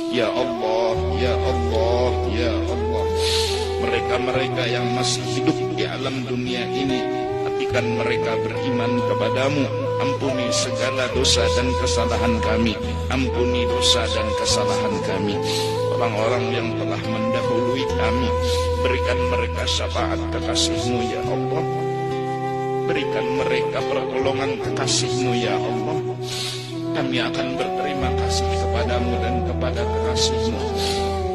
Ya Allah, ya Allah, ya Allah. Mereka-mereka yang masih hidup di alam dunia ini, hatikan mereka beriman kepadamu. Ampuni segala dosa dan kesalahan kami. Ampuni dosa dan kesalahan kami. Orang-orang yang telah mendahului kami, berikan mereka syafaat kekasih-Mu ya Allah. Berikan mereka pertolongan kekasih-Mu ya Allah. Kami akan berterima kasih kepadamu dan kepada kekasih-Mu.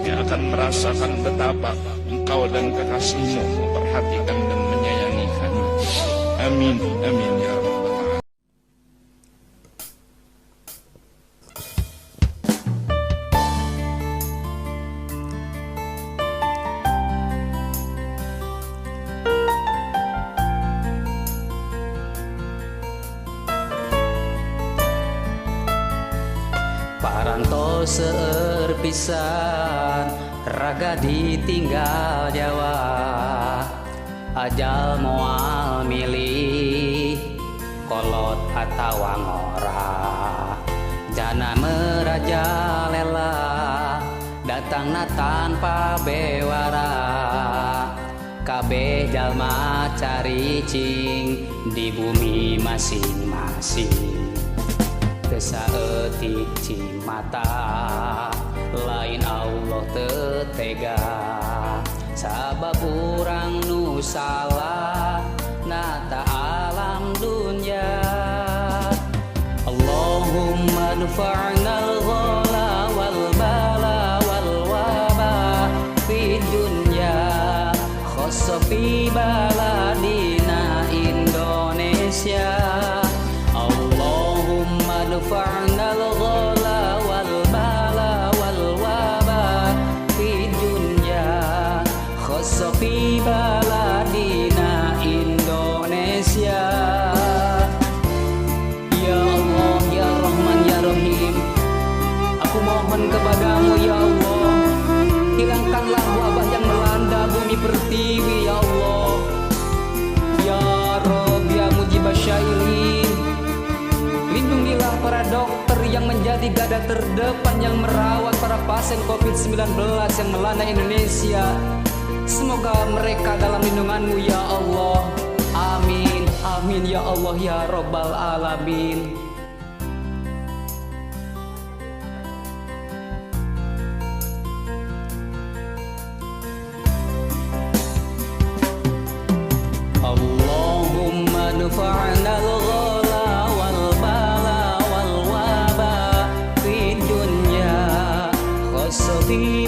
Kami akan merasakan betapa Engkau dan kekasih-Mu memperhatikan dan menyayangi kami. Amin, amin ya Rabbal alamin. Parantau seerpisan, raga ditinggal Jawa. Ajal moal milih, kolot atawa ngora. Jana merajalela, datangna tanpa bewara. Kabeh jalma caricing di bumi masing-masing. Kesaeutik cimata, lain Allah tetega. Sabab urang nu salah, nata alam dunya. Allahumma dfa'na al-ghala wal bala wal waba fi dunya, khassa fi baladina Indonesia. Dfa'na al-ghala wal bala wal waba fi dunya, khassa fi baladina Indonesia. Ya Allah, ya Rahman, ya Rahim, aku mohon kepadamu ya Allah, hilangkanlah wabah yang melanda bumi pertiwi ya Allah. Ya Rabb, ya Mujibas Syailin, lindungilah para dokter yang menjadi garda terdepan yang merawat para pasien COVID-19 yang melanda Indonesia. Semoga mereka dalam lindungan-Mu ya Allah. Amin, amin ya Allah ya Rabbal alamin. Allahumma dfa'na al-ghala wal bala wal waba fi dunya, khassa fi